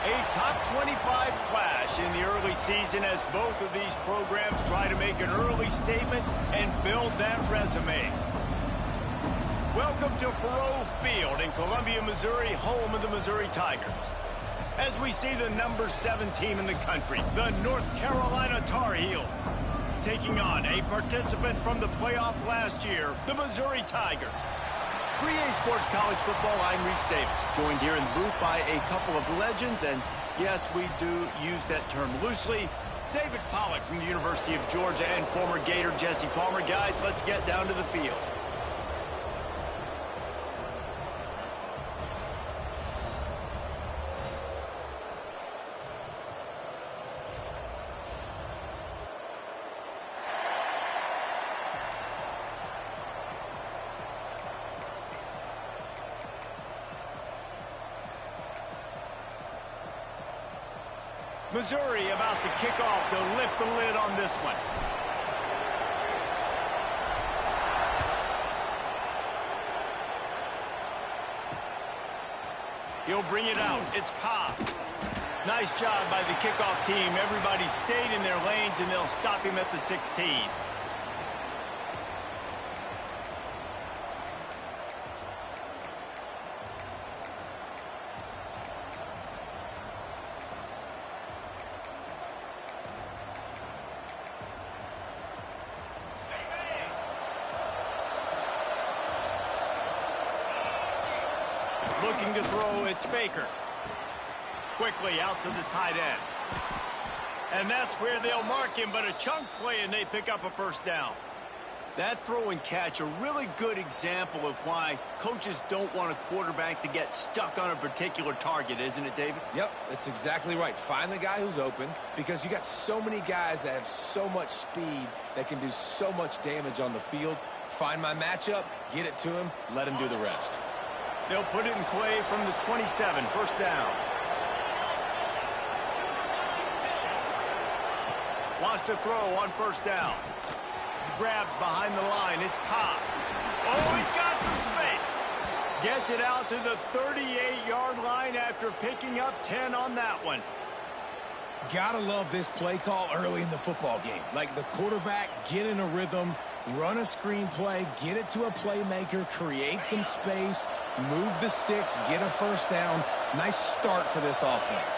A top 25 clash in the early season as both of these programs try to make an early statement and build that resume. Welcome to Faurot Field in Columbia, Missouri, home of the Missouri Tigers. As we see the number 7 team in the country, the North Carolina Tar Heels, taking on a participant from the playoff last year, the Missouri Tigers. For EA Sports College Football, I'm Reese Davis, joined here in the booth by a couple of legends, and yes, we do use that term loosely. David Pollack from the University of Georgia and former Gator Jesse Palmer. Guys, let's get down to the field. Missouri about to kick off to lift the lid on this one. He'll bring it out. It's Cobb. Nice job by the kickoff team. Everybody stayed in their lanes, and they'll stop him at the 16. Looking to throw, it's Baker. Quickly out to the tight end. And that's where they'll mark him, but a chunk play, and they pick up a first down. That throw and catch, a really good example of why coaches don't want a quarterback to get stuck on a particular target, isn't it, David? Yep, that's exactly right. Find the guy who's open, because you got so many guys that have so much speed that can do so much damage on the field. Find my matchup, get it to him, let him do the rest. They'll put it in play from the 27, first down. Wants to throw on first down. Grabbed behind the line, it's Cobb. Oh, he's got some space. Gets it out to the 38-yard line after picking up 10 on that one. Gotta love this play call early in the football game. Like the quarterback, get in a rhythm, run a screen play, get it to a playmaker, create some space, move the sticks, get a first down. Nice start for this offense.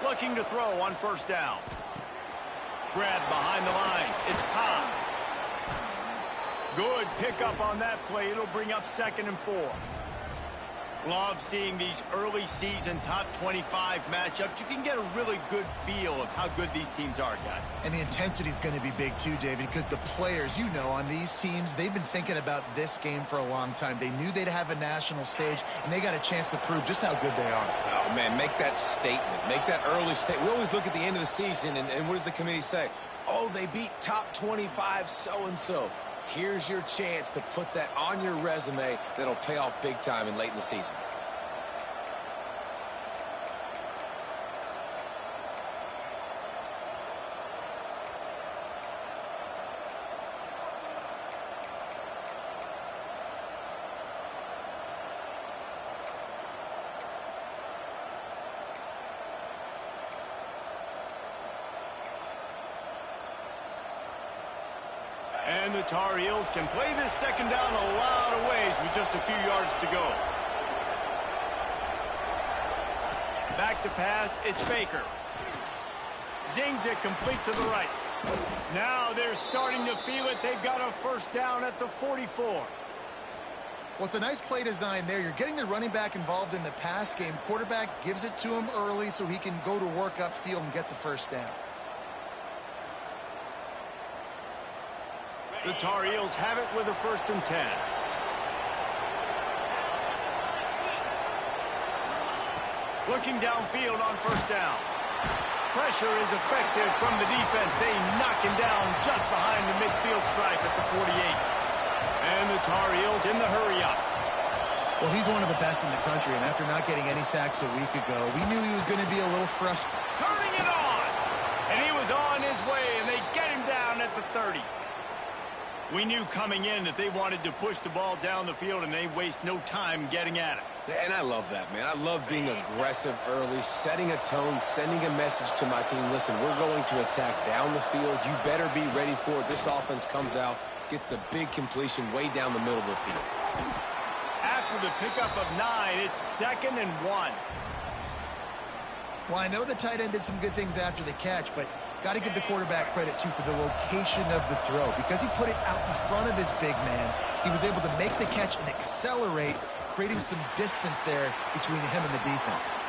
Looking to throw on first down. Grabbed behind the line. It's Cobb. Good pickup on that play. It'll bring up 2nd and 4. Love seeing these early season top 25 matchups. You can get a really good feel of how good these teams are, guys. And the intensity is going to be big too, David, because the players, you know, on these teams, they've been thinking about this game for a long time. They knew they'd have a national stage, and they got a chance to prove just how good they are. Oh, man, make that statement. Make that early statement. We always look at the end of the season, and what does the committee say? Oh, they beat top 25 so-and-so. Here's your chance to put that on your resume that'll pay off big time and late in the season. And the Tar Heels can play this second down a lot of ways with just a few yards to go. Back to pass, it's Baker. Zings it complete to the right. Now they're starting to feel it. They've got a first down at the 44. Well, it's a nice play design there. You're getting the running back involved in the pass game. Quarterback gives it to him early so he can go to work upfield and get the first down. The Tar Heels have it with a 1st and 10. Looking downfield on first down. Pressure is effective from the defense. They knock him down just behind the midfield stripe at the 48. And the Tar Heels in the hurry-up. Well, he's one of the best in the country, and after not getting any sacks a week ago, we knew he was going to be a little frustrated. Turning it on. 30. We knew coming in that they wanted to push the ball down the field, and they waste no time getting at it. And I love that, man. I love being aggressive early, setting a tone, sending a message to my team. Listen, we're going to attack down the field. You better be ready for it. This offense comes out, gets the big completion way down the middle of the field. After the pickup of 9, it's 2nd and 1. Well, I know the tight end did some good things after the catch, but got to give the quarterback credit, too, for the location of the throw. Because he put it out in front of his big man, he was able to make the catch and accelerate, creating some distance there between him and the defense.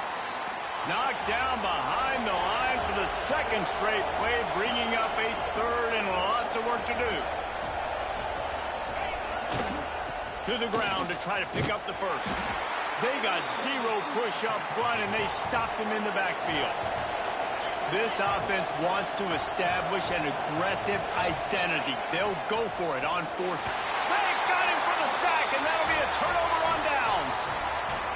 Knocked down behind the line for the 2nd straight play, bringing up a 3rd and lots of work to do. To the ground to try to pick up the 1st. They got 0 push up front, and they stopped him in the backfield. This offense wants to establish an aggressive identity. They'll go for it on 4th. They got him for the sack, and that'll be a turnover on downs.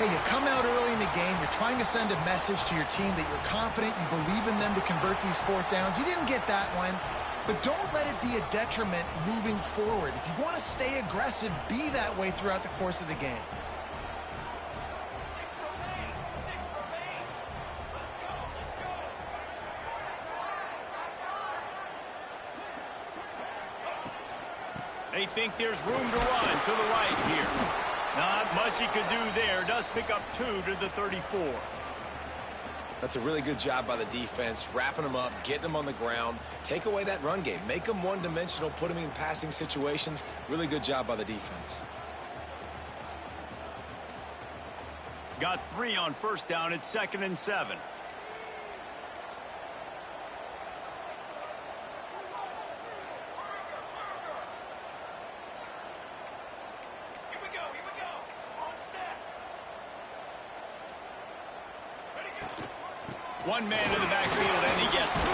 Hey, you come out early in the game, you're trying to send a message to your team that you're confident, you believe in them to convert these 4th downs. You didn't get that one, but don't let it be a detriment moving forward. If you want to stay aggressive, be that way throughout the course of the game. They think there's room to run to the right here. Not much he could do there. Does pick up 2 to the 34. That's a really good job by the defense, wrapping them up, getting them on the ground. Take away that run game. Make them one-dimensional, put them in passing situations. Really good job by the defense. Got 3 on 1st down. It's 2nd and 7. One man in the backfield, and he gets it. To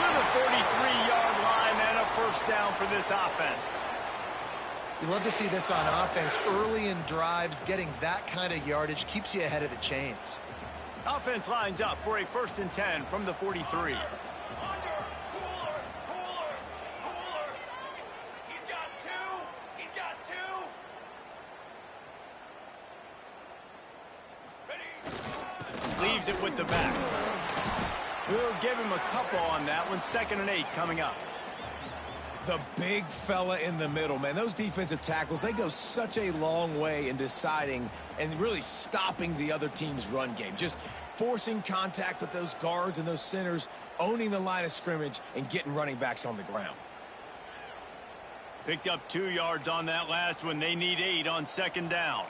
the 43-yard line, and a 1st down for this offense. You love to see this on offense. Early in drives, getting that kind of yardage keeps you ahead of the chains. Offense lines up for a 1st and 10 from the 43. Leaves it with the back. We'll give him a couple on that one. 2nd and 8 coming up. The big fella in the middle, man. Those defensive tackles, they go such a long way in deciding and really stopping the other team's run game. Just forcing contact with those guards and those centers, owning the line of scrimmage, and getting running backs on the ground. Picked up 2 yards on that last one. They need 8 on 2nd down.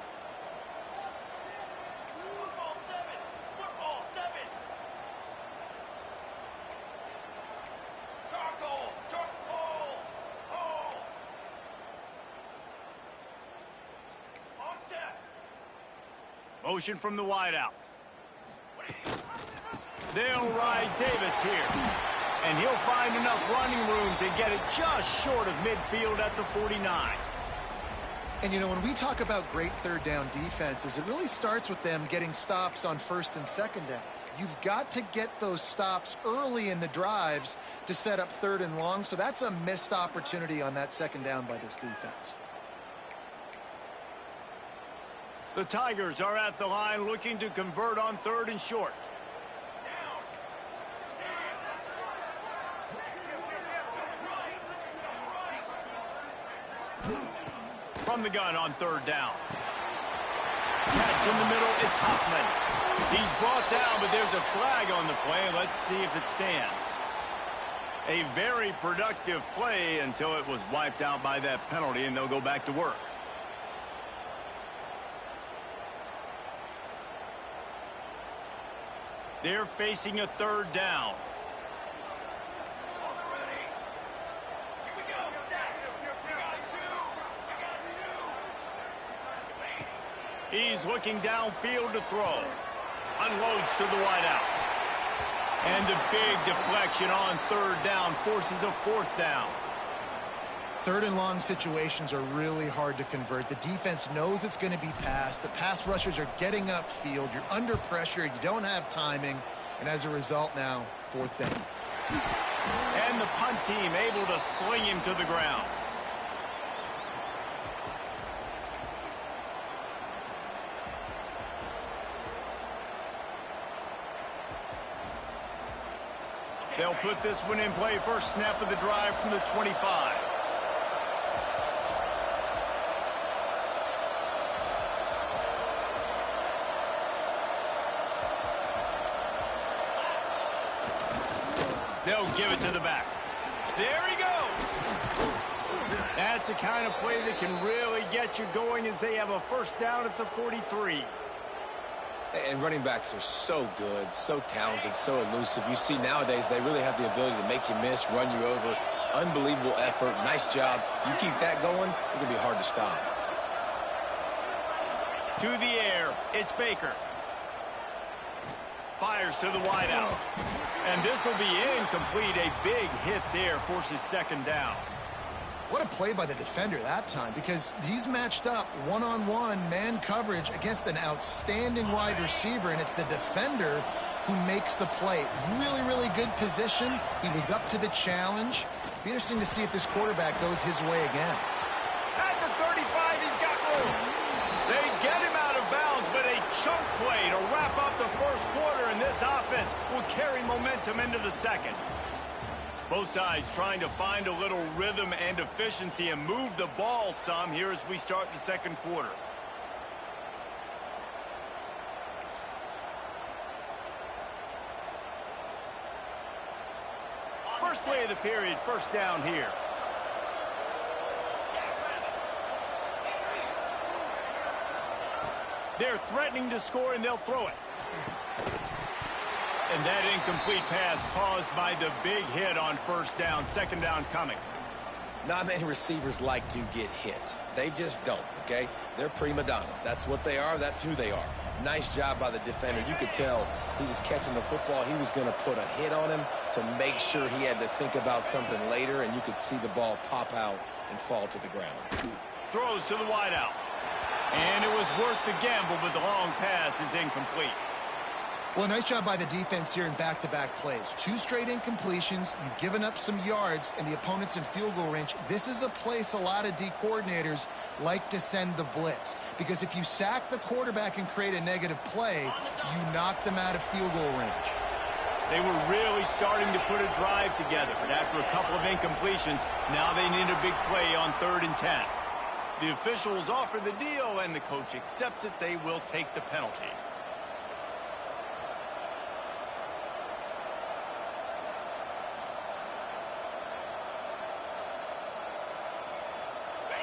Motion from the wideout. They'll ride Davis here. And he'll find enough running room to get it just short of midfield at the 49. And, you know, when we talk about great 3rd down defenses, it really starts with them getting stops on 1st and 2nd down. You've got to get those stops early in the drives to set up 3rd and long, so that's a missed opportunity on that 2nd down by this defense. The Tigers are at the line looking to convert on 3rd and short. From the gun on 3rd down. Catch in the middle, it's Hoffman. He's brought down, but there's a flag on the play. Let's see if it stands. A very productive play until it was wiped out by that penalty, and they'll go back to work. They're facing a 3rd down. He's looking downfield to throw. Unloads to the wideout. And a big deflection on 3rd down forces a 4th down. 3rd and long situations are really hard to convert. The defense knows it's going to be passed. The pass rushers are getting upfield. You're under pressure. You don't have timing. And as a result now, 4th down. And the punt team able to sling him to the ground. They'll put this one in play. First snap of the drive from the 25. They'll give it to the back. There he goes. That's the kind of play that can really get you going as they have a first down at the 43. And running backs are so good, so talented, so elusive. You see nowadays they really have the ability to make you miss, run you over. Unbelievable effort. Nice job. You keep that going, it's going to be hard to stop. To the air, it's Baker. Fires to the wideout. And this will be incomplete. A big hit there forces second down. What a play by the defender that time, because he's matched up one-on-one man coverage against an outstanding wide receiver, and it's the defender who makes the play. Really, really good position. He was up to the challenge. Be interesting to see if this quarterback goes his way again. At the 35, he's got room. They get him out of bounds, but a chunk play to wrap up the first quarter, and this offense will carry momentum into the second. Both sides trying to find a little rhythm and efficiency and move the ball some here as we start the second quarter. First play of the period, first down here. They're threatening to score, and they'll throw it. And that incomplete pass caused by the big hit on first down. Second down coming. Not many receivers like to get hit. They just don't, okay? They're prima donnas. That's what they are. That's who they are. Nice job by the defender. You could tell he was catching the football. He was going to put a hit on him to make sure he had to think about something later, and you could see the ball pop out and fall to the ground. Throws to the wideout. And it was worth the gamble, but the long pass is incomplete. Well, nice job by the defense here in back-to-back plays. 2 straight incompletions. You've given up some yards, and the opponent's in field goal range. This is a place a lot of D coordinators like to send the blitz, because if you sack the quarterback and create a negative play, you knock them out of field goal range. They were really starting to put a drive together, but after a couple of incompletions, now they need a big play on 3rd and 10. The officials offer the deal, and the coach accepts it. They will take the penalty.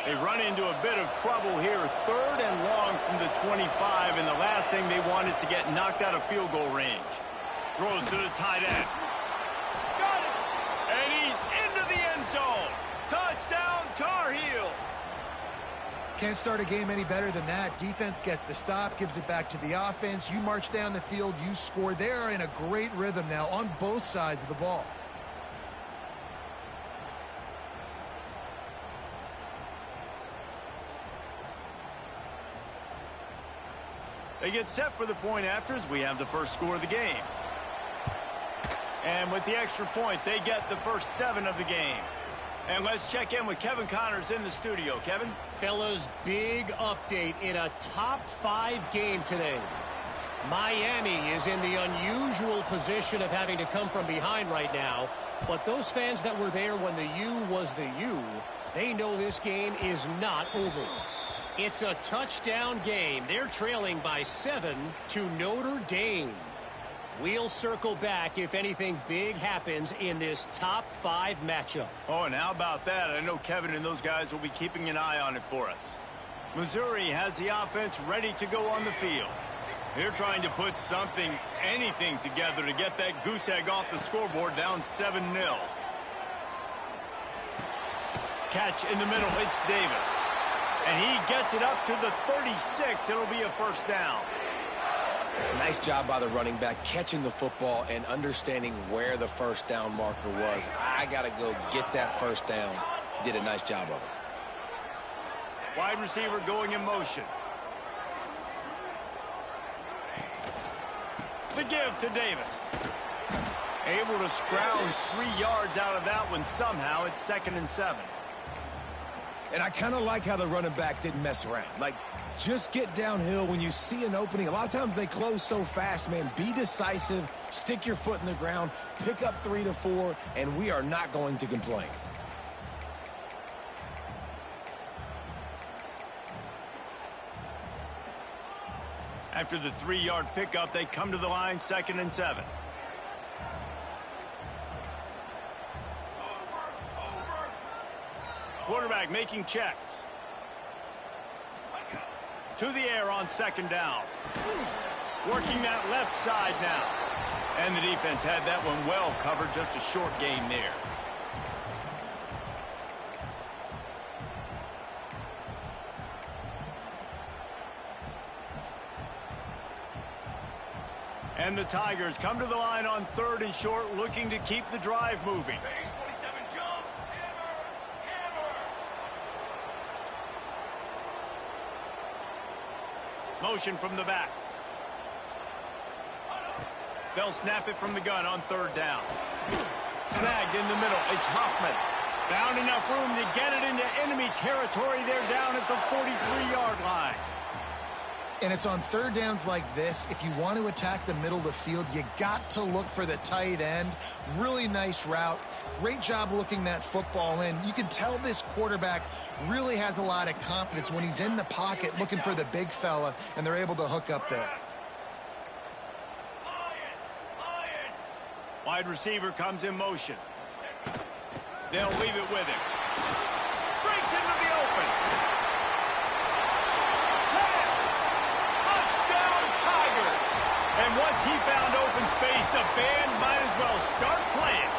They run into a bit of trouble here. 3rd and long from the 25, and the last thing they want is to get knocked out of field goal range. Throws to the tight end. Got it! And he's into the end zone. Touchdown, Tar Heels! Can't start a game any better than that. Defense gets the stop, gives it back to the offense. You march down the field, you score. They're in a great rhythm now on both sides of the ball. They get set for the point after as we have the first score of the game. And with the extra point, they get the first 7 of the game. And let's check in with Kevin Connors in the studio. Kevin? Fellas, big update in a top 5 game today. Miami is in the unusual position of having to come from behind right now. But those fans that were there when the U was the U, they know this game is not over. It's a touchdown game. They're trailing by 7 to Notre Dame. We'll circle back if anything big happens in this top 5 matchup. Oh, and how about that? I know Kevin and those guys will be keeping an eye on it for us. Missouri has the offense ready to go on the field. They're trying to put something, anything together to get that goose egg off the scoreboard, down 7-0. Catch in the middle, it's Davis. And he gets it up to the 36. It'll be a first down. Nice job by the running back, catching the football and understanding where the first down marker was. I got to go get that first down. Did a nice job of it. Wide receiver going in motion. The give to Davis. Able to scrounge 3 yards out of that one somehow. It's 2nd and 7. And I kind of like how the running back didn't mess around. Like, just get downhill when you see an opening. A lot of times they close so fast, man. Be decisive, stick your foot in the ground, pick up 3 to 4, and we are not going to complain. After the 3-yard pickup, they come to the line, 2nd and 7. Quarterback making checks. To the air on 2nd down. Working that left side now. And the defense had that one well covered, just a short gain there. And the Tigers come to the line on 3rd and short, looking to keep the drive moving. Motion from the back. They'll snap it from the gun on 3rd down. Snagged in the middle. It's Hoffman. Found enough room to get it into enemy territory. They're down at the 43-yard line. And it's on 3rd downs like this. If you want to attack the middle of the field, you got to look for the tight end. Really nice route. Great job looking that football in. You can tell this quarterback really has a lot of confidence when he's in the pocket looking for the big fella, and they're able to hook up there. Wide receiver comes in motion. They'll leave it with him. Breaks into the open. And once he found open space, the band might as well start playing.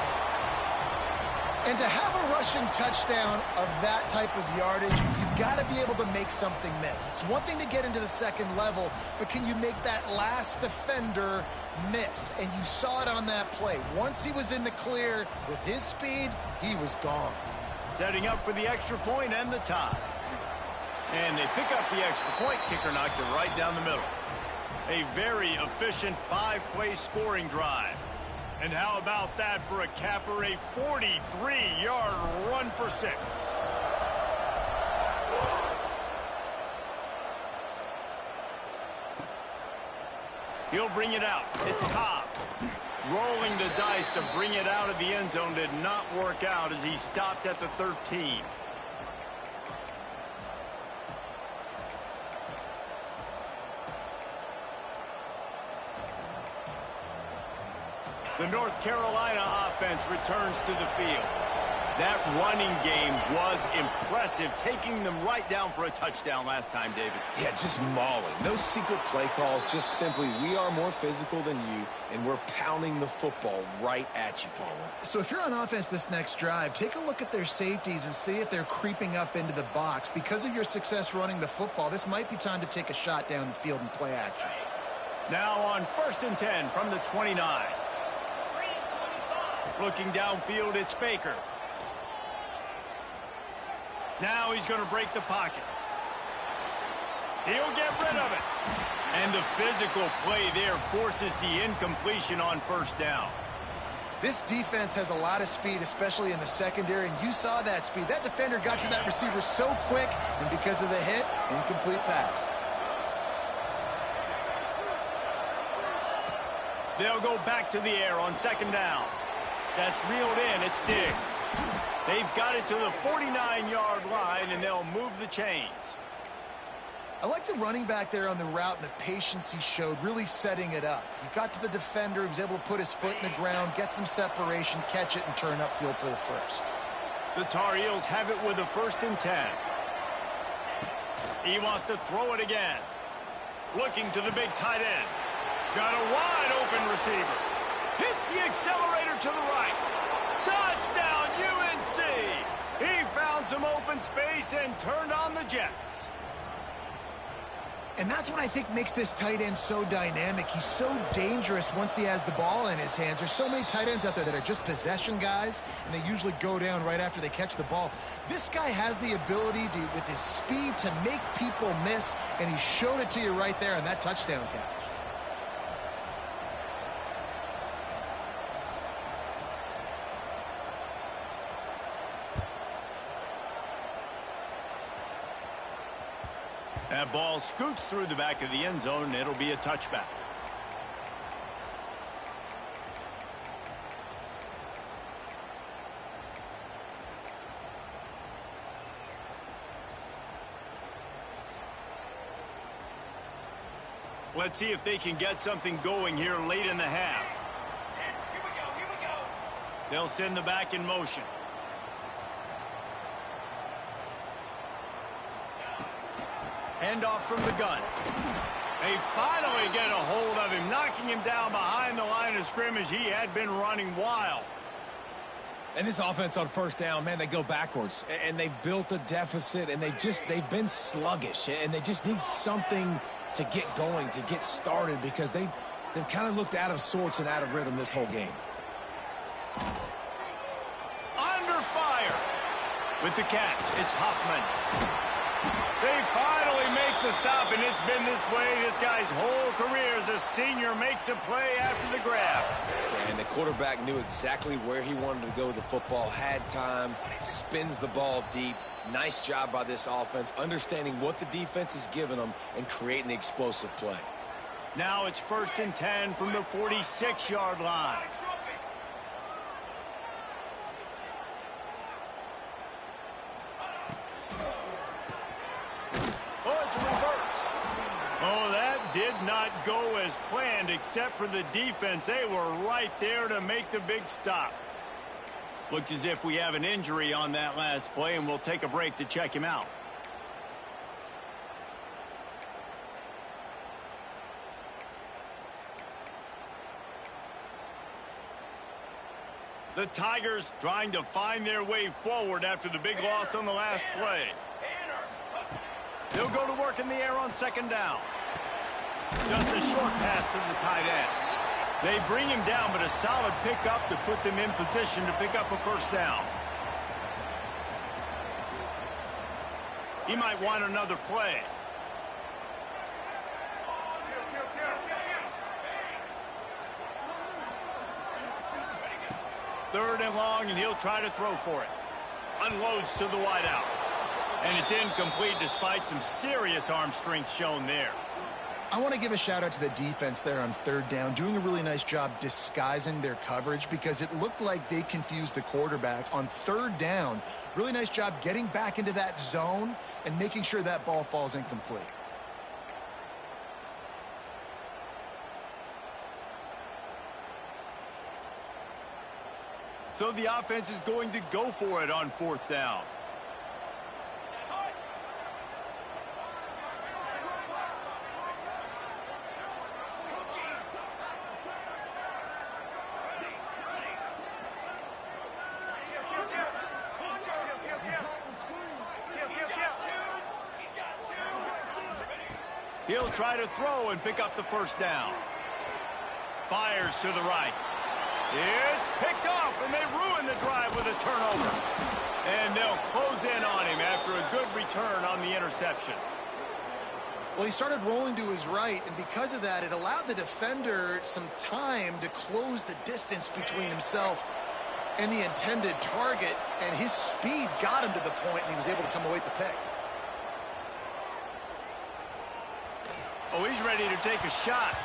And to have a rushing touchdown of that type of yardage, you've got to be able to make something miss. It's one thing to get into the 2nd level, but can you make that last defender miss? And you saw it on that play. Once he was in the clear with his speed, he was gone. Setting up for the extra point and the tie. And they pick up the extra point. Kicker knocked it right down the middle. A very efficient 5-play scoring drive. And how about that for a capper? A 43-yard run for 6. He'll bring it out. It's Cobb. Rolling the dice to bring it out of the end zone did not work out as he stopped at the 13. The North Carolina offense returns to the field. That running game was impressive, taking them right down for a touchdown last time, David. Yeah, just mauling. No secret play calls, just simply we are more physical than you, and we're pounding the football right at you, Paul. So if you're on offense this next drive, take a look at their safeties and see if they're creeping up into the box. Because of your success running the football, this might be time to take a shot down the field and play action. Now on 1st and 10 from the 29. Looking downfield, it's Baker. Now he's going to break the pocket. He'll get rid of it. And the physical play there forces the incompletion on 1st down. This defense has a lot of speed, especially in the secondary, and you saw that speed. That defender got to that receiver so quick, and because of the hit, incomplete pass. They'll go back to the air on 2nd down. That's reeled in. It's Diggs. They've got it to the 49-yard line, and they'll move the chains. I like the running back there on the route and the patience he showed, really setting it up. He got to the defender, he was able to put his foot in the ground, get some separation, catch it, and turn upfield for the first. The Tar Heels have it with a 1st and 10. He wants to throw it again. Looking to the big tight end. Got a wide open receiver. Hits the accelerator to the right. Touchdown, UNC! He found some open space and turned on the Jets. And that's what I think makes this tight end so dynamic. He's so dangerous once he has the ball in his hands. There's so many tight ends out there that are just possession guys, and they usually go down right after they catch the ball. This guy has the ability to, with his speed, to make people miss, and he showed it to you right there on that touchdown catch. That ball scoots through the back of the end zone, and it'll be a touchback. Let's see if they can get something going here late in the half. Here we go. They'll send the back in motion. Handoff from the gun. They finally get a hold of him, knocking him down behind the line of scrimmage. He had been running wild. And this offense on first down, man, they go backwards. And they've built a deficit, and they've been sluggish. And they just need something to get going, to get started, because they've kind of looked out of sorts and out of rhythm this whole game. Under fire. With the catch, it's Hoffman. They finally make the stop, and it's been this way this guy's whole career as a senior. Makes a play after the grab. And the quarterback knew exactly where he wanted to go with the football, had time, spins the ball deep. Nice job by this offense, understanding what the defense is giving them and creating the explosive play. Now it's 1st and 10 from the 46-yard line. Oh, it's a reverse. Oh, that did not go as planned, except for the defense. They were right there to make the big stop. Looks as if we have an injury on that last play, and we'll take a break to check him out. The Tigers trying to find their way forward after the big loss on the last play. They'll go to work in the air on 2nd down. Just a short pass to the tight end. They bring him down, but a solid pickup to put them in position to pick up a 1st down. He might want another play. Third and long, and he'll try to throw for it. Unloads to the wideout. And it's incomplete despite some serious arm strength shown there. I want to give a shout out to the defense there on 3rd down, doing a really nice job disguising their coverage, because it looked like they confused the quarterback on 3rd down. Really nice job getting back into that zone and making sure that ball falls incomplete. So the offense is going to go for it on 4th down. He'll try to throw and pick up the 1st down. Fires to the right. It's picked off, and they ruin the drive with a turnover. And they'll close in on him after a good return on the interception. Well, he started rolling to his right, and because of that, it allowed the defender some time to close the distance between himself and the intended target, and his speed got him to the point, and he was able to come away with the pick. Oh, he's ready to take a shot.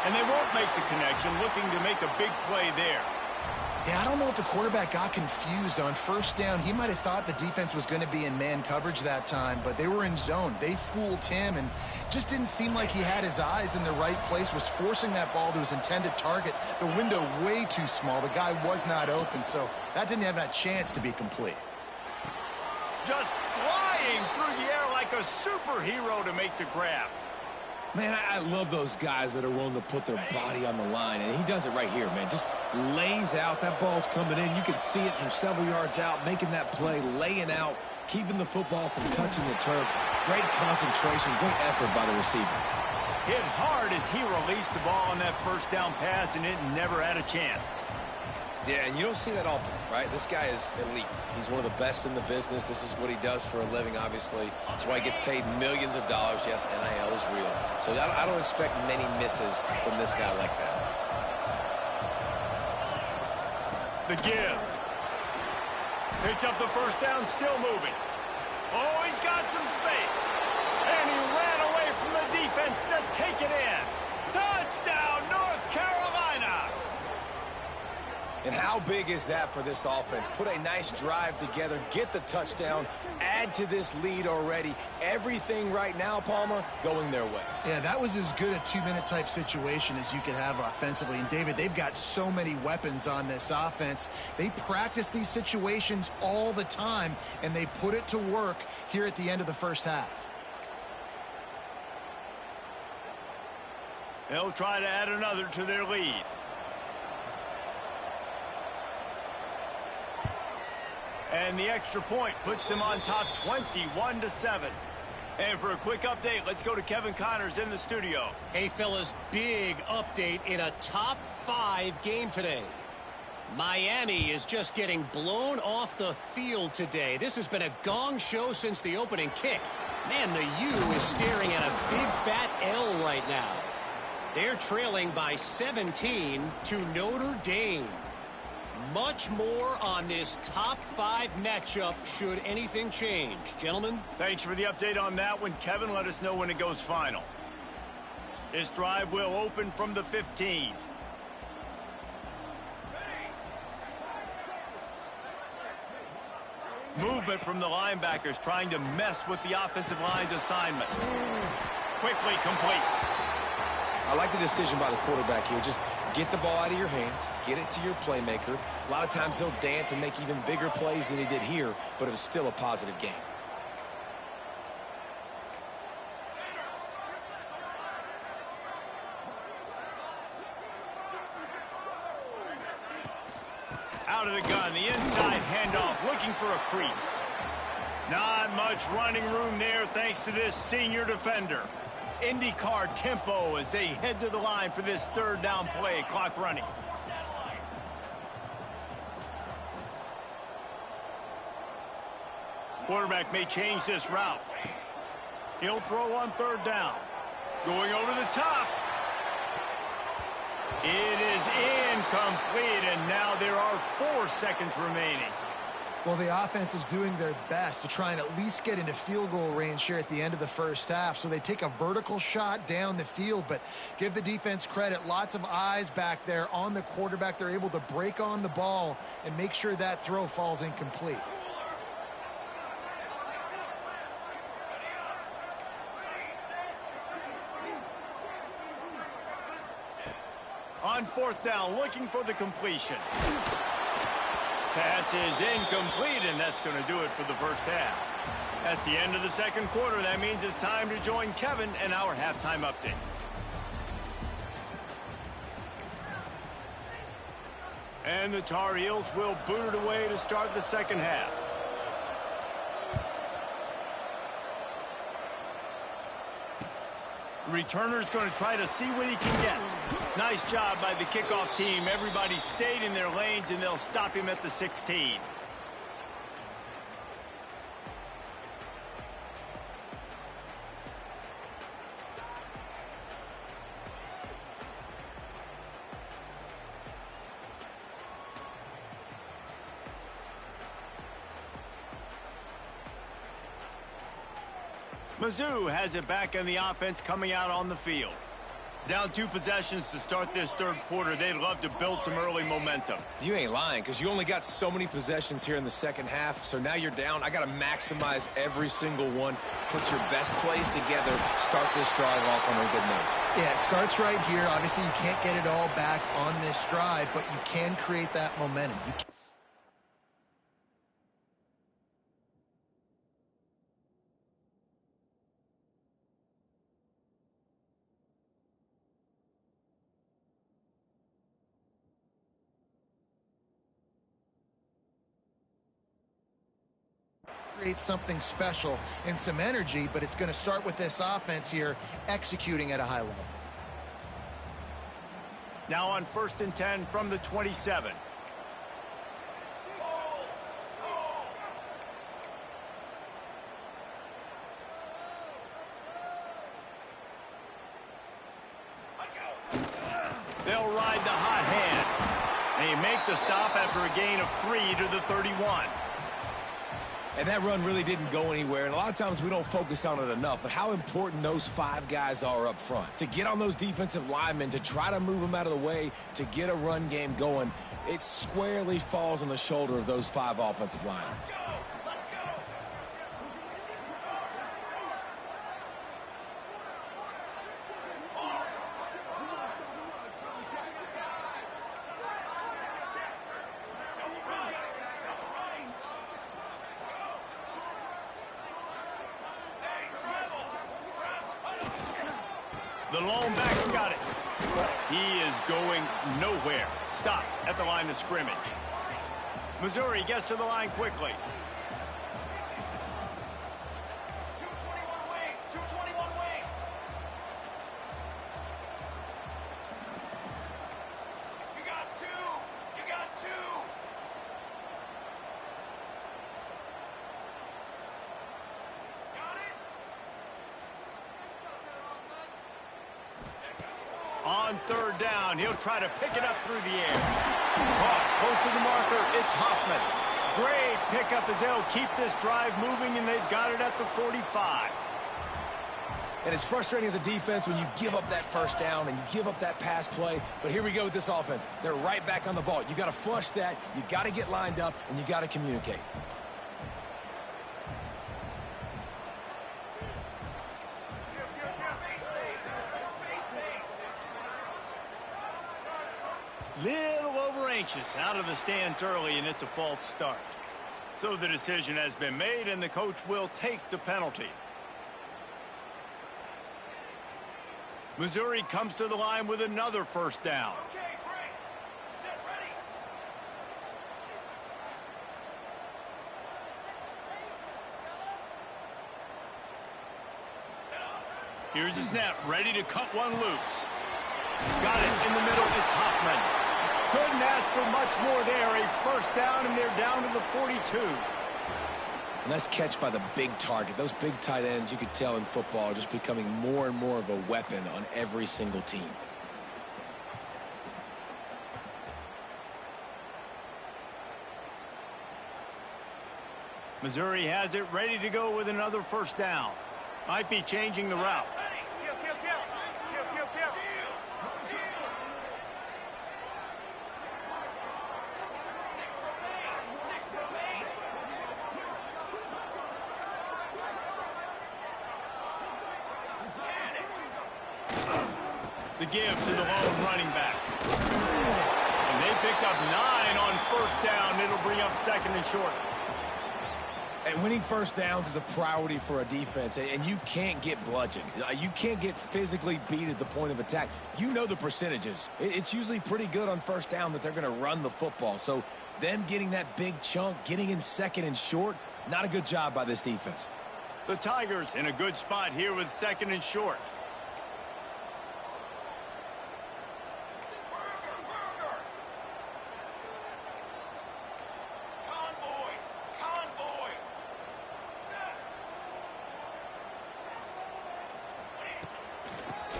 And they won't make the connection, looking to make a big play there. Yeah, I don't know if the quarterback got confused on 1st down. He might have thought the defense was going to be in man coverage that time, but they were in zone. They fooled him, and just didn't seem like he had his eyes in the right place, was forcing that ball to his intended target. The window way too small. The guy was not open, so that didn't have that chance to be complete. Just flying through the air like a superhero to make the grab. Man, I love those guys that are willing to put their body on the line, and he does it right here, man. Just lays out. That ball's coming in. You can see it from several yards out, making that play, laying out, keeping the football from touching the turf. Great concentration, great effort by the receiver. Hit hard as he released the ball on that 1st down pass, and it never had a chance. Yeah, and you don't see that often, right? This guy is elite. He's one of the best in the business. This is what he does for a living, obviously. That's why he gets paid millions of dollars. Yes, NIL is real. So I don't expect many misses from this guy like that. The give. Picks up the 1st down, still moving. Oh, he's got some space. And he ran wants to take it in. Touchdown, North Carolina! And how big is that for this offense? Put a nice drive together, get the touchdown, add to this lead already. Everything right now, Palmer, going their way. Yeah, that was as good a two-minute type situation as you could have offensively. And, David, they've got so many weapons on this offense. They practice these situations all the time, and they put it to work here at the end of the first half. They'll try to add another to their lead. And the extra point puts them on top 21-7. And for a quick update, let's go to Kevin Connors in the studio. Hey, fellas, big update in a top 5 game today. Miami is just getting blown off the field today. This has been a gong show since the opening kick. Man, the U is staring at a big fat L right now. They're trailing by 17 to Notre Dame. Much more on this top 5 matchup should anything change. Gentlemen? Thanks for the update on that one, Kevin. Let us know when it goes final. This drive will open from the 15. Movement from the linebackers trying to mess with the offensive line's assignments. Quickly complete. I like the decision by the quarterback here. Just get the ball out of your hands, get it to your playmaker. A lot of times he'll dance and make even bigger plays than he did here, but it was still a positive game. Out of the gun, the inside handoff, looking for a crease. Not much running room there thanks to this senior defender. IndyCar tempo as they head to the line for this third down play. Clock running. Quarterback may change this route. He'll throw on third down. Going over the top. It is incomplete, and now there are 4 seconds remaining. Well, the offense is doing their best to try and at least get into field goal range here at the end of the first half. So they take a vertical shot down the field, but give the defense credit. Lots of eyes back there on the quarterback. They're able to break on the ball and make sure that throw falls incomplete. On fourth down, looking for the completion. Pass is incomplete, and that's going to do it for the first half. That's the end of the second quarter. That means it's time to join Kevin and our halftime update. And the Tar Heels will boot it away to start the second half. Returner's going to try to see what he can get. Nice job by the kickoff team. Everybody stayed in their lanes, and they'll stop him at the 16. Mizzou has it back in the offense coming out on the field. Down 2 possessions to start this third quarter. They'd love to build some early momentum. You ain't lying, because you only got so many possessions here in the second half, so now you're down. I got to maximize every single one. Put your best plays together. Start this drive off on a good note. Yeah, it starts right here. Obviously, you can't get it all back on this drive, but you can create that momentum. Create something special and some energy, but it's going to start with this offense here executing at a high level. Now on 1st and 10 from the 27. They'll ride the hot hand. They make the stop after a gain of 3 to the 31. And that run really didn't go anywhere, and a lot of times we don't focus on it enough, but how important those 5 guys are up front. To get on those defensive linemen, to try to move them out of the way, to get a run game going, it squarely falls on the shoulder of those 5 offensive linemen. The lone back's got it. He is going nowhere. Stop at the line of scrimmage. Missouri gets to the line quickly. 221 wing. 221 wing. You got 2. You got 2. Got it? On third down, he'll try to pick it up through the air. Caught close to the marker, it's Hoffman. Great pickup as they'll keep this drive moving, and they've got it at the 45. And it's frustrating as a defense when you give up that first down and you give up that pass play. But here we go with this offense. They're right back on the ball. You got to flush that, you got to get lined up, and you got to communicate. Little over anxious out of the stands early, and it's a false start. So the decision has been made, and the coach will take the penalty. Missouri comes to the line with another first down. Okay, break. Set, ready. Here's the snap, ready to cut one loose. Got it in the middle, it's Hoffman. Couldn't ask for much more there. A first down, and they're down to the 42. Nice catch by the big target. Those big tight ends, you could tell in football, are just becoming more and more of a weapon on every single team. Missouri has it ready to go with another first down. Might be changing the route. Ready. Kill, kill, kill. Kill, kill, kill. The give to the lone running back. And they picked up 9 on first down. It'll bring up second and short. And winning first downs is a priority for a defense, and you can't get bludgeoned. You can't get physically beat at the point of attack. You know the percentages. It's usually pretty good on first down that they're going to run the football. So them getting that big chunk, getting in second and short, not a good job by this defense. The Tigers in a good spot here with second and short.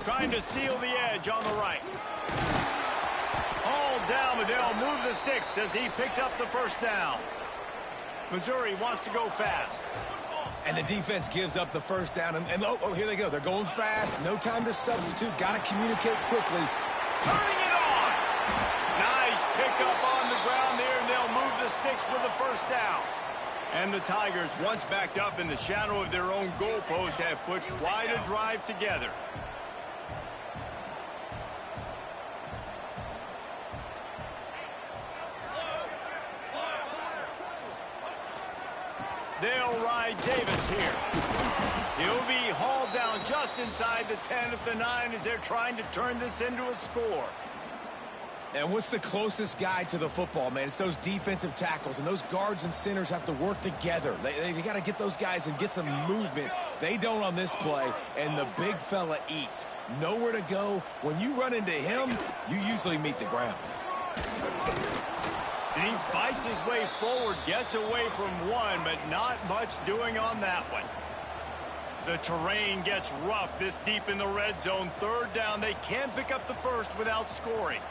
Trying to seal the edge on the right. All down, but they'll move the sticks as he picks up the first down. Missouri wants to go fast. And the defense gives up the first down. And oh, here they go. They're going fast. No time to substitute. Got to communicate quickly. Turning it on. Nice pickup on the ground there, and they'll move the sticks with the first down. And the Tigers, once backed up in the shadow of their own goalpost, have put quite a drive together. They'll ride Davis here. He'll be hauled down just inside the 10 at the 9 as they're trying to turn this into a score. And what's the closest guy to the football, man? It's those defensive tackles, and those guards and centers have to work together. They got to get those guys and get some movement. They don't on this play, and the big fella eats. Nowhere to go. When you run into him, you usually meet the ground. And he fights his way forward, gets away from one, but not much doing on that one. The terrain gets rough this deep in the red zone. Third down, they can't pick up the first without scoring.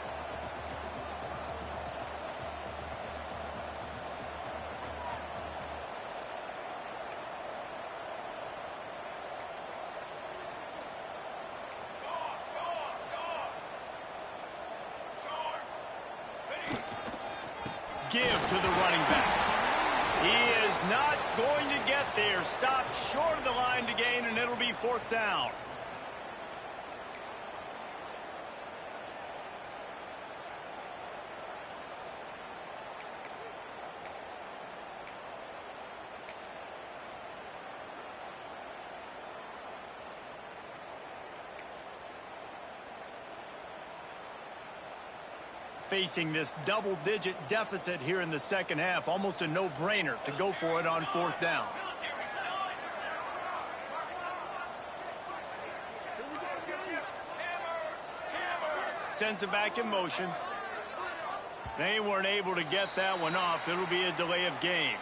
give to the running back. He is not going to get there. Stopped short of the line to gain, and it'll be 4th down. Facing this double-digit deficit here in the second half, almost a no-brainer to go for it on 4th down. Sends it back in motion. They weren't able to get that one off. It'll be a delay of game.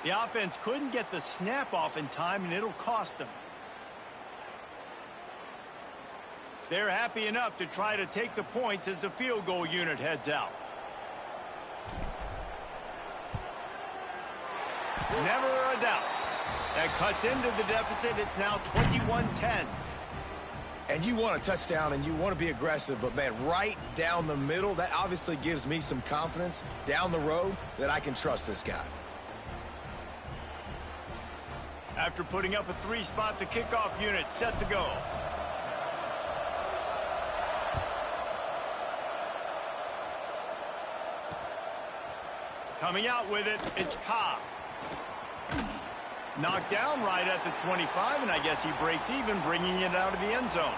The offense couldn't get the snap off in time, and it'll cost them. They're happy enough to try to take the points as the field goal unit heads out. Never a doubt. That cuts into the deficit. It's now 21-10. And you want a touchdown and you want to be aggressive, but, man, right down the middle, that obviously gives me some confidence down the road that I can trust this guy. After putting up a 3-spot, the kickoff unit set to go. Coming out with it, it's Cobb. Knocked down right at the 25, and I guess he breaks even, bringing it out of the end zone.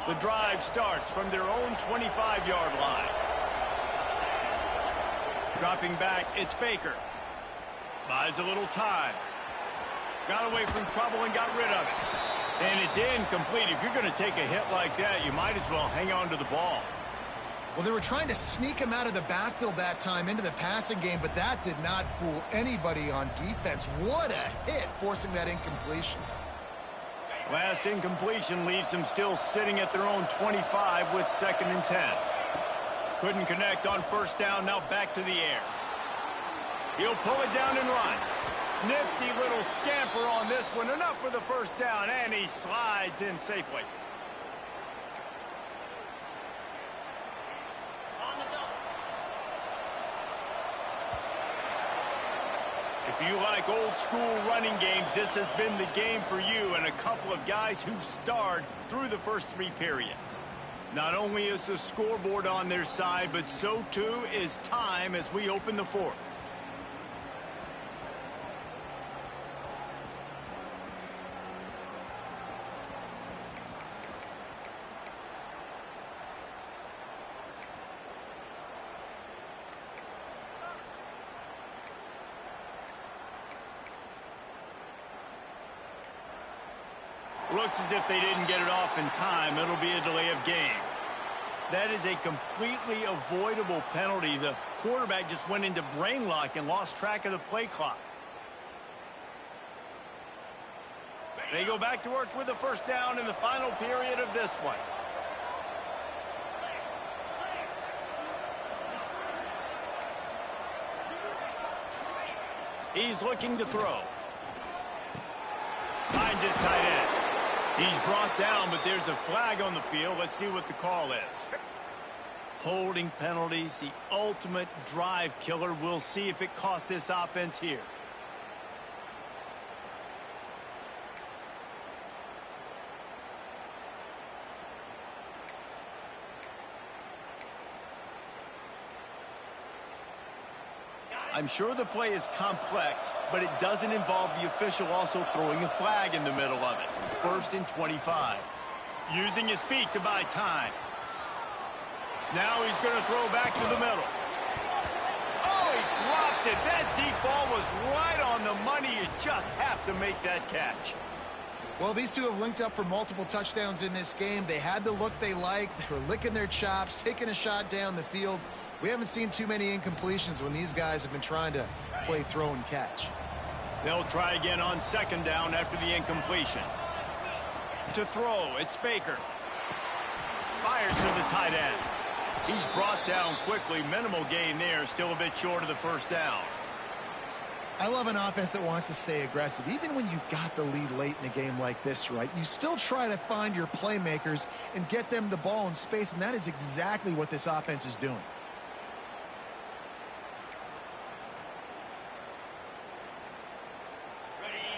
The drive starts from their own 25-yard line. Dropping back, it's Baker. Buys a little time. Got away from trouble and got rid of it. And it's incomplete. If you're going to take a hit like that, you might as well hang on to the ball. Well, they were trying to sneak him out of the backfield that time into the passing game, but that did not fool anybody on defense. What a hit, forcing that incompletion. Last incompletion leaves them still sitting at their own 25 with 2nd and 10. Couldn't connect on 1st down, now back to the air. He'll pull it down and run. Nifty little scamper on this one. Enough for the 1st down, and he slides in safely. If you like old school running games, this has been the game for you and a couple of guys who've starred through the first 3 periods. Not only is the scoreboard on their side, but so too is time as we open the 4th. Looks as if they didn't get it off in time. It'll be a delay of game. That is a completely avoidable penalty. The quarterback just went into brain lock and lost track of the play clock. They go back to work with the 1st down in the final period of this one. He's looking to throw. Finds his tight end. He's brought down, but there's a flag on the field. Let's see what the call is. Holding penalties, the ultimate drive killer. We'll see if it costs this offense here. I'm sure the play is complex, but it doesn't involve the official also throwing a flag in the middle of it. 1st and 25. Using his feet to buy time. Now he's going to throw back to the middle. Oh, he dropped it. That deep ball was right on the money. You just have to make that catch. Well, these two have linked up for multiple touchdowns in this game. They had the look they liked. They were licking their chops, taking a shot down the field. We haven't seen too many incompletions when these guys have been trying to play throw and catch. They'll try again on 2nd down after the incompletion. To throw, it's Baker. Fires to the tight end. He's brought down quickly. Minimal gain there. Still a bit short of the first down. I love an offense that wants to stay aggressive. Even when you've got the lead late in a game like this, right, you still try to find your playmakers and get them the ball in space, and that is exactly what this offense is doing.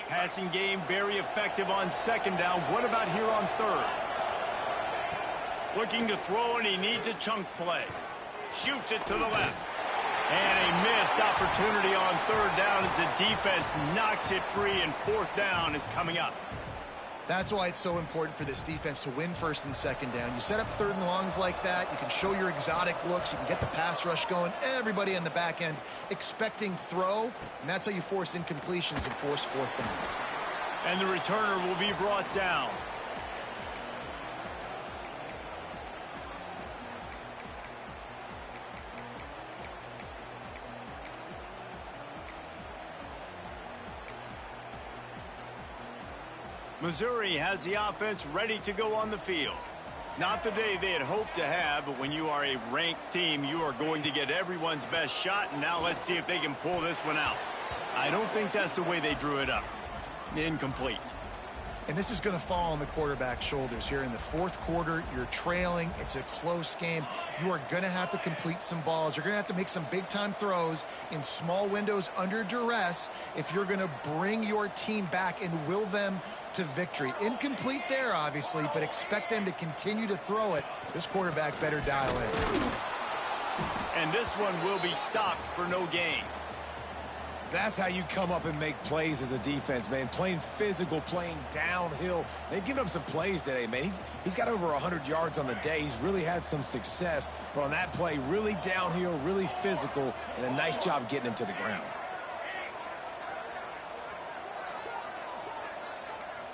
Passing game very effective on second down. What about here on third? Looking to throw, and he needs a chunk play. Shoots it to the left. And a missed opportunity on third down as the defense knocks it free, and fourth down is coming up. That's why it's so important for this defense to win first and second down. You set up third and longs like that. You can show your exotic looks. You can get the pass rush going. Everybody in the back end expecting throw, and that's how you force incompletions and force fourth downs. And the returner will be brought down. Missouri has the offense ready to go on the field. Not the day they had hoped to have, but when you are a ranked team, you are going to get everyone's best shot, and now let's see if they can pull this one out. I don't think that's the way they drew it up. Incomplete. And this is going to fall on the quarterback's shoulders here in the fourth quarter. You're trailing. It's a close game. You are going to have to complete some balls. You're going to have to make some big-time throws in small windows under duress if you're going to bring your team back and will them to victory. Incomplete there, obviously, but expect them to continue to throw it. This quarterback better dial in. And this one will be stopped for no gain. That's how you come up and make plays as a defense, man. Playing physical, playing downhill. They've given up some plays today, man. He's got over 100 yards on the day. He's really had some success. But on that play, really downhill, really physical, and a nice job getting him to the ground.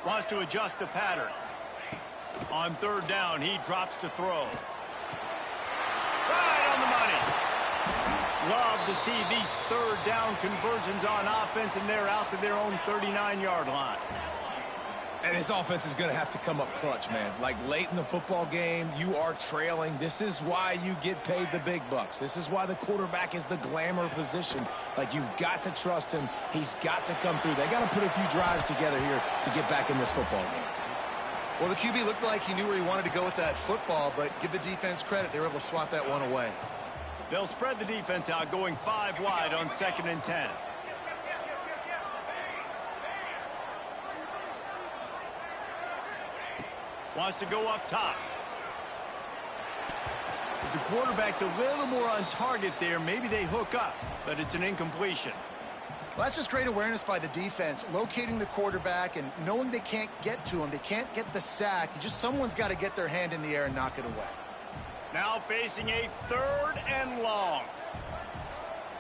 Wants to adjust the pattern. On third down, he drops to throw. Right on the money. Love to see these third down conversions on offense, and they're out to their own 39-yard line. And this offense is going to have to come up clutch, man. Like late in the football game, you are trailing. This is why you get paid the big bucks. This is why the quarterback is the glamour position. Like, you've got to trust him. He's got to come through. They got to put a few drives together here to get back in this football game. Well, the QB looked like he knew where he wanted to go with that football, but give the defense credit. They were able to swat that one away. They'll spread the defense out, going 5 wide on 2nd and 10. Wants to go up top. If the quarterback's a little more on target there, maybe they hook up, but it's an incompletion. Well, that's just great awareness by the defense, locating the quarterback and knowing they can't get to him. They can't get the sack. Someone's got to get their hand in the air and knock it away. Now facing a 3rd and long.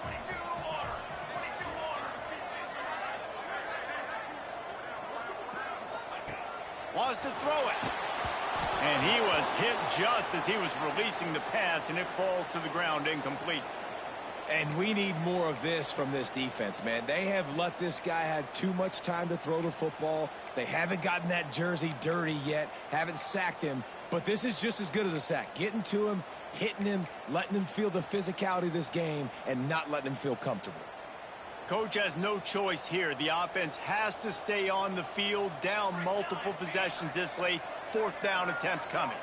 22 water. 22 water. Wants to throw it. And he was hit just as he was releasing the pass, and it falls to the ground incomplete. And we need more of this from this defense, man. They have let this guy have too much time to throw the football. They haven't gotten that jersey dirty yet, haven't sacked him. But this is just as good as a sack. Getting to him, hitting him, letting him feel the physicality of this game, and not letting him feel comfortable. Coach has no choice here. The offense has to stay on the field, down multiple possessions this late. 4th down attempt coming.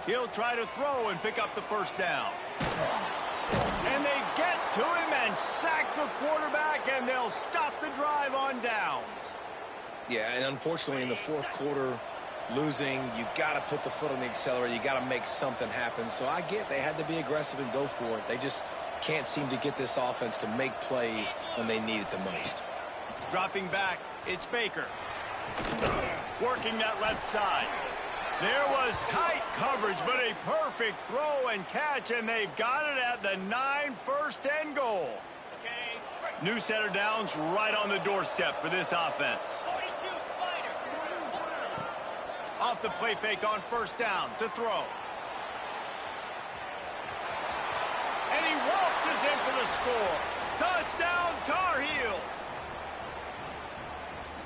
He'll try to throw and pick up the 1st down. And they get to him and sack the quarterback, and they'll stop the drive on downs. Yeah, and unfortunately in the 4th quarter, losing, you got to put the foot on the accelerator. You got to make something happen. So I get they had to be aggressive and go for it. They just can't seem to get this offense to make plays when they need it the most. Dropping back, it's Baker. Working that left side. There was tight coverage, but a perfect throw and catch, and they've got it at the 9, 1st and goal. New set of downs right on the doorstep for this offense. Off the play fake on 1st down to throw. And he waltzes in for the score. Touchdown, Tar Heels.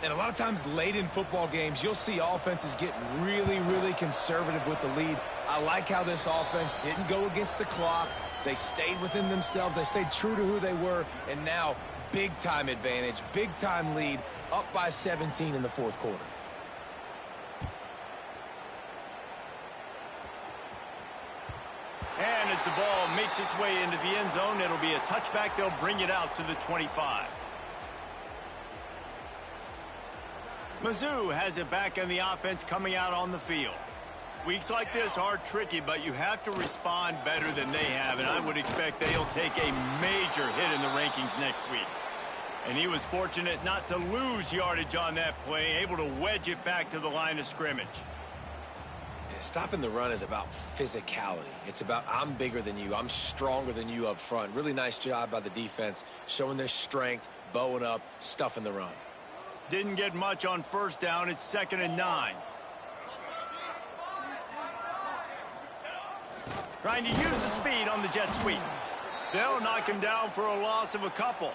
And a lot of times late in football games, you'll see offenses get really, really conservative with the lead. I like how this offense didn't go against the clock. They stayed within themselves. They stayed true to who they were. And now, big-time advantage, big-time lead, up by 17 in the fourth quarter. And as the ball makes its way into the end zone, it'll be a touchback. They'll bring it out to the 25. Mizzou has it back in the offense coming out on the field. Weeks like this are tricky, but you have to respond better than they have, and I would expect they'll take a major hit in the rankings next week. And he was fortunate not to lose yardage on that play, able to wedge it back to the line of scrimmage. Yeah, stopping the run is about physicality. It's about I'm bigger than you, I'm stronger than you up front. Really nice job by the defense, showing their strength, bowing up, stuffing the run. Didn't get much on first down. It's 2nd and 9. Trying to use the speed on the jet sweep. They'll knock him down for a loss of a couple.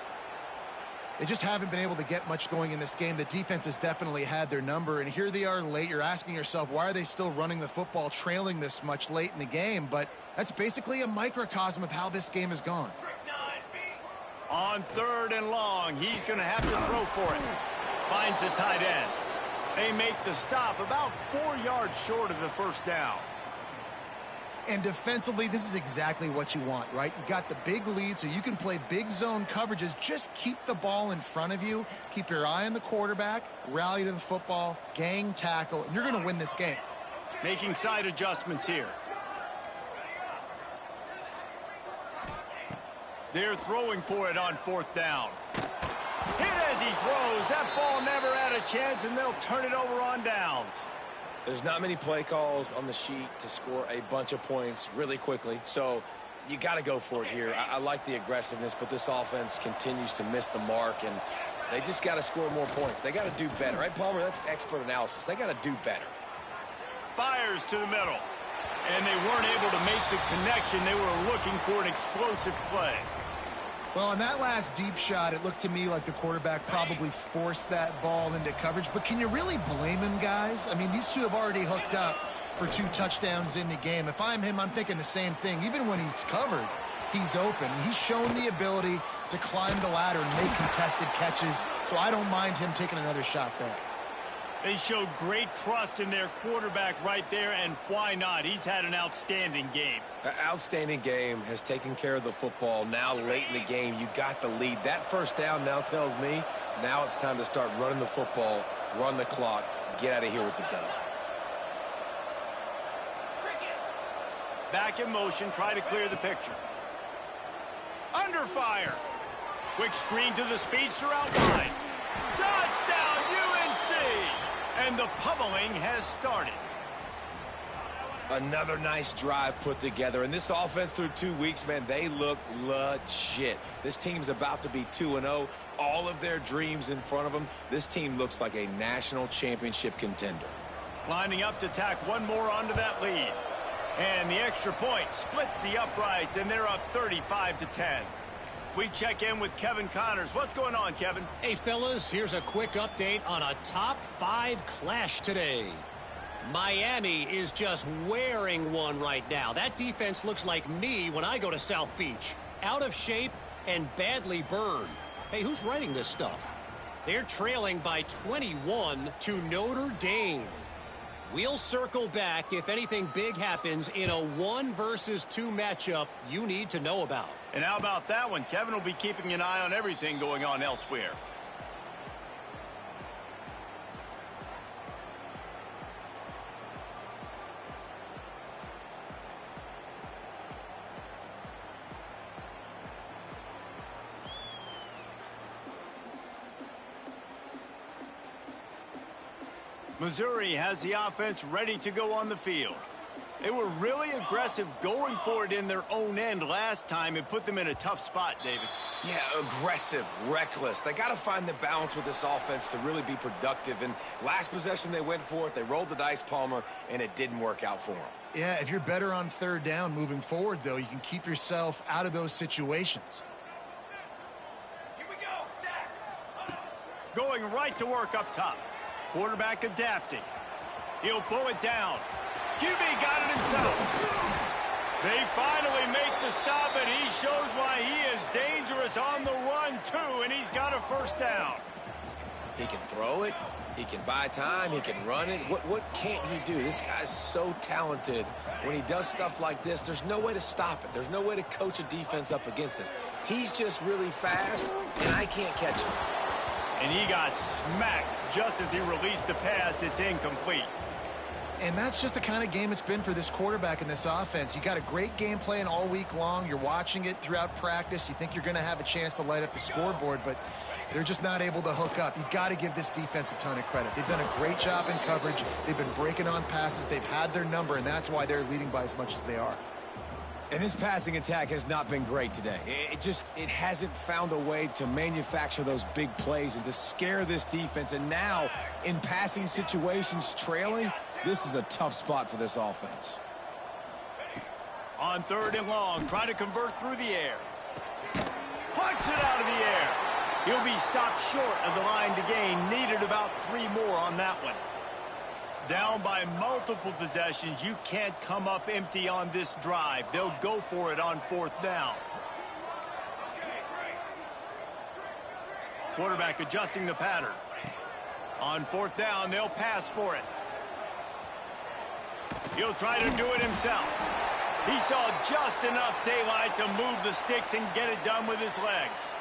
They just haven't been able to get much going in this game. The defense has definitely had their number, and here they are late. You're asking yourself, why are they still running the football, trailing this much late in the game? But that's basically a microcosm of how this game has gone. On 3rd and long, he's going to have to throw for it. Finds the tight end. They make the stop about 4 yards short of the first down. And defensively, this is exactly what you want, right? You got the big lead, so you can play big zone coverages. Just keep the ball in front of you. Keep your eye on the quarterback. Rally to the football. Gang tackle. And you're going to win this game. Making side adjustments here. They're throwing for it on 4th down. Hit as he throws. That ball never had a chance, and they'll turn it over on downs. There's not many play calls on the sheet to score a bunch of points really quickly, so you got to go for it here. I like the aggressiveness, but this offense continues to miss the mark, and they just got to score more points. They got to do better. Right, Palmer? That's expert analysis. They got to do better. Fires to the middle, and they weren't able to make the connection. They were looking for an explosive play. Well, on that last deep shot, it looked to me like the quarterback probably forced that ball into coverage. But can you really blame him, guys? I mean, these two have already hooked up for 2 touchdowns in the game. If I'm him, I'm thinking the same thing. Even when he's covered, he's open. He's shown the ability to climb the ladder and make contested catches. So I don't mind him taking another shot there. They showed great trust in their quarterback right there, and why not? He's had an outstanding game. Outstanding game, has taken care of the football. Now late in the game, you got the lead. That first down now tells me now it's time to start running the football, run the clock, get out of here with the dub. Back in motion, try to clear the picture. Under fire. Quick screen to the speedster out wide. Touchdown, UNC! And the pummeling has started. Another nice drive put together. And this offense through 2 weeks, man, they look legit. This team's about to be 2-0. All of their dreams in front of them. This team looks like a national championship contender. Lining up to tack one more onto that lead. And the extra point splits the uprights, and they're up 35-10. We check in with Kevin Connors. What's going on, Kevin? Hey, fellas, here's a quick update on a top 5 clash today. Miami is just wearing one right now. That defense looks like me when I go to South Beach. Out of shape and badly burned. Hey, who's writing this stuff? They're trailing by 21 to Notre Dame. We'll circle back if anything big happens in a 1 versus 2 matchup you need to know about. And how about that one? Kevin will be keeping an eye on everything going on elsewhere. Missouri has the offense ready to go on the field. They were really aggressive going for it in their own end last time and put them in a tough spot, David. Yeah, aggressive, reckless. They got to find the balance with this offense to really be productive. And last possession, they went for it. They rolled the dice, Palmer, and it didn't work out for them. Yeah, if you're better on 3rd down moving forward, though, you can keep yourself out of those situations. Here we go, sack. going right to work up top. Quarterback adapting. He'll pull it down. QB got it himself. They finally make the stop, and he shows why he is dangerous on the run, too, and he's got a first down. He can throw it. He can buy time. He can run it. What can't he do? This guy's so talented. When he does stuff like this, there's no way to stop it. There's no way to coach a defense up against this. He's just really fast, and I can't catch him. And he got smacked just as he released the pass. It's incomplete. And that's just the kind of game it's been for this quarterback in this offense. You got a great game plan all week long. You're watching it throughout practice. You think you're going to have a chance to light up the scoreboard, but they're just not able to hook up. You got to give this defense a ton of credit. They've done a great job in coverage. They've been breaking on passes. They've had their number, and that's why they're leading by as much as they are. And this passing attack has not been great today. It hasn't found a way to manufacture those big plays and to scare this defense. And now, in passing situations, trailing, this is a tough spot for this offense. On 3rd and long, trying to convert through the air. Punts it out of the air. He'll be stopped short of the line to gain. Needed about 3 more on that one. Down by multiple possessions. You can't come up empty on this drive. They'll go for it on 4th down. Quarterback adjusting the pattern. On 4th down, they'll pass for it. He'll try to do it himself. He saw just enough daylight to move the sticks and get it done with his legs.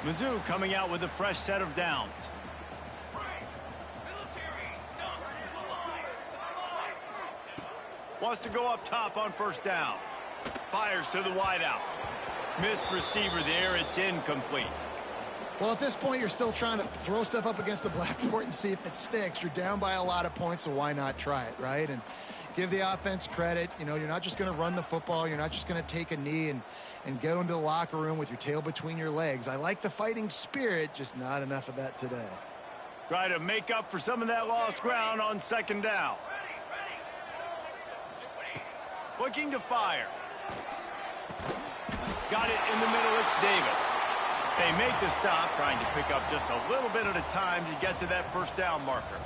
Mizzou coming out with a fresh set of downs. Wants to go up top on 1st down. Fires to the wideout. Missed receiver there. It's incomplete. Well, at this point, you're still trying to throw stuff up against the blackboard and see if it sticks. You're down by a lot of points, so why not try it, right? And give the offense credit. You know, you're not just going to run the football. You're not just going to take a knee and get into the locker room with your tail between your legs. I like the fighting spirit, just not enough of that today. Try to make up for some of that lost ground on 2nd down. Looking to fire. Got it in the middle. It's Davis. They make the stop, trying to pick up just a little bit at a time to get to that 1st down marker.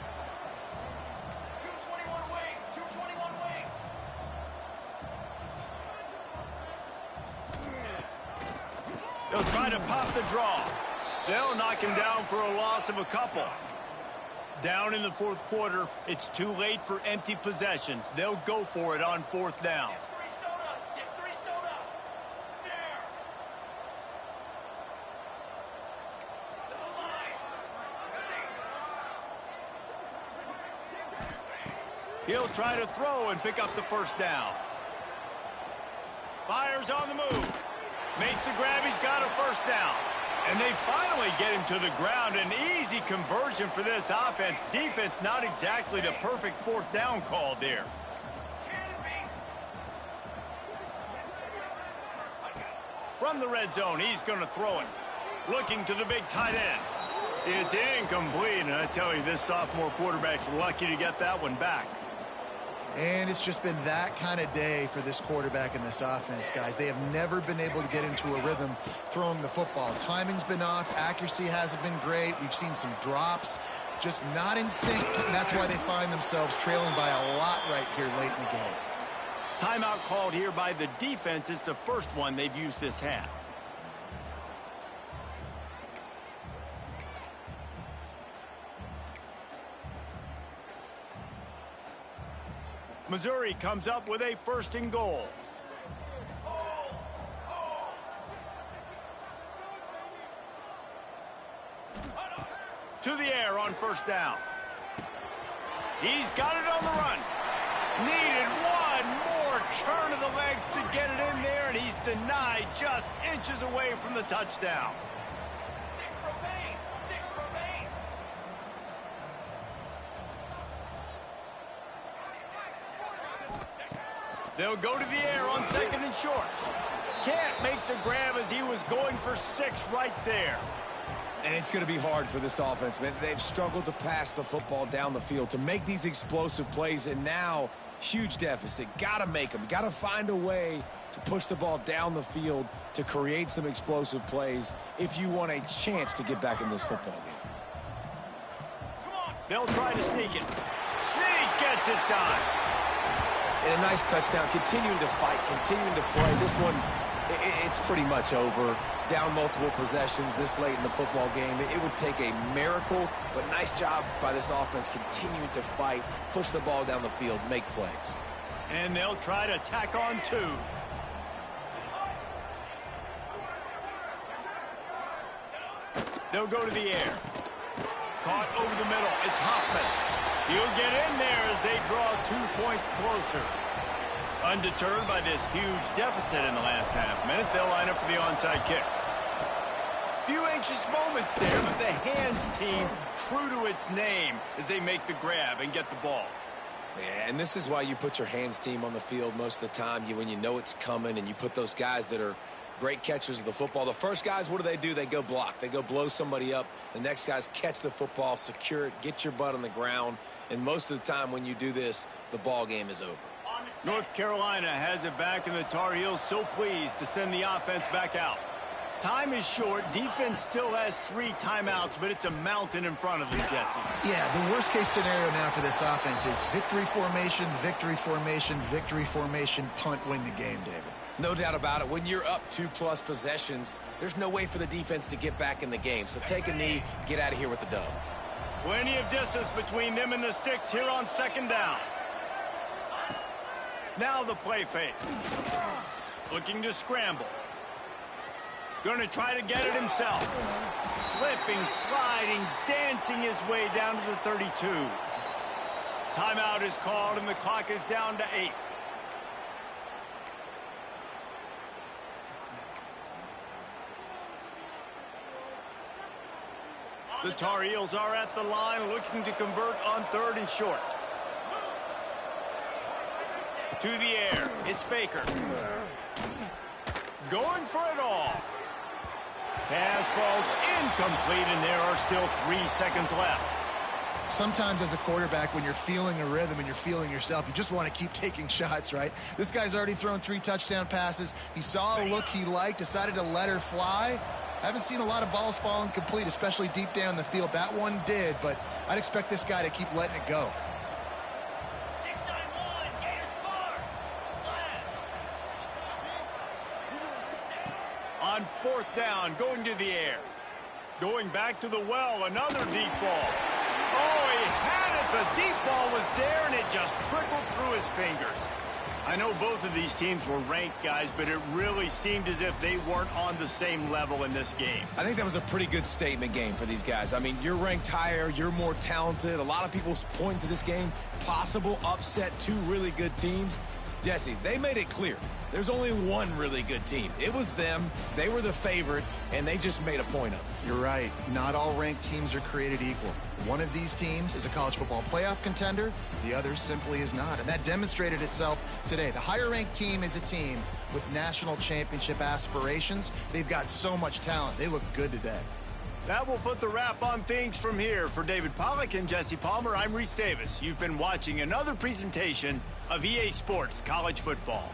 221 wing. 221 wing. They'll try to pop the draw. They'll knock him down for a loss of a couple. Down in the 4th quarter, it's too late for empty possessions. They'll go for it on 4th down. He'll try to throw and pick up the 1st down. Fires on the move. Makes the grab. He's got a 1st down. And they finally get him to the ground. An easy conversion for this offense. Defense not exactly the perfect 4th down call there. From the red zone, he's going to throw it. Looking to the big tight end. It's incomplete. And I tell you, this sophomore quarterback's lucky to get that one back. And it's just been that kind of day for this quarterback in this offense, guys. They have never been able to get into a rhythm throwing the football. Timing's been off. Accuracy hasn't been great. We've seen some drops, just not in sync. And that's why they find themselves trailing by a lot right here late in the game. Timeout called here by the defense. It's the first one they've used this half. Missouri comes up with a 1st and goal. To the air on 1st down. He's got it on the run. Needed one more turn of the legs to get it in there, and he's denied just inches away from the touchdown. 6 remain. 6 remain. They'll go to the air on 2nd and short. Can't make the grab as he was going for 6 right there. And it's going to be hard for this offense, man. They've struggled to pass the football down the field to make these explosive plays, and now Huge deficit. Got to make them. Got to find a way to push the ball down the field to create some explosive plays if you want a chance to get back in this football game. They'll try to sneak it. Sneak gets it done. And a nice touchdown. Continuing to fight, continuing to play. This one, it's pretty much over. Down multiple possessions this late in the football game. It would take a miracle, but nice job by this offense continuing to fight, push the ball down the field, make plays. And they'll try to tack on 2. They'll go to the air. Caught over the middle. It's Hoffman. He'll get in there as they draw 2 points closer. Undeterred by this huge deficit in the last half-minute, they'll line up for the onside kick. Few anxious moments there, but the hands team true to its name as they make the grab and get the ball. Yeah, and this is why you put your hands team on the field most of the time. When you know it's coming and you put those guys that are great catchers of the football. The first guys, what do? They go block. They go blow somebody up. The next guys catch the football, secure it, get your butt on the ground. And most of the time when you do this, the ball game is over. North Carolina has it back, and the Tar Heels so pleased to send the offense back out. Time is short. Defense still has 3 timeouts, but it's a mountain in front of them, Jesse. Yeah, the worst-case scenario now for this offense is victory formation, victory formation, victory formation, punt, win the game, David. No doubt about it. When you're up 2+ possessions, there's no way for the defense to get back in the game. So take a knee, get out of here with the dub. Plenty of distance between them and the sticks here on 2nd down. Now the play fake. Looking to scramble. Going to try to get it himself. Slipping, sliding, dancing his way down to the 32. Timeout is called, and the clock is down to 8. The Tar Heels are at the line looking to convert on 3rd and short. To the air. It's Baker. Going for it all. Pass falls incomplete, and there are still 3 seconds left. Sometimes as a quarterback, when you're feeling a rhythm and you're feeling yourself, you just want to keep taking shots, right? This guy's already thrown 3 touchdown passes. He saw a look he liked, decided to let her fly. I haven't seen a lot of balls fall incomplete, especially deep down the field. That one did, but I'd expect this guy to keep letting it go. 691, Gators Spark. On 4th down, going to the air. Going back to the well, another deep ball. Oh, he had it. The deep ball was there, and it just trickled through his fingers. I know both of these teams were ranked, guys, but it really seemed as if they weren't on the same level in this game. I think that was a pretty good statement game for these guys. I mean, you're ranked higher, you're more talented. A lot of people point to this game, possible upset, 2 really good teams. Jesse, they made it clear. There's only one really good team. It was them. They were the favorite, and they just made a point of it. You're right. Not all ranked teams are created equal. One of these teams is a college football playoff contender. The other simply is not. And that demonstrated itself today. The higher-ranked team is a team with national championship aspirations. They've got so much talent. They look good today. That will put the wrap on things from here. For David Pollack and Jesse Palmer, I'm Reese Davis. You've been watching another presentation of EA Sports College Football.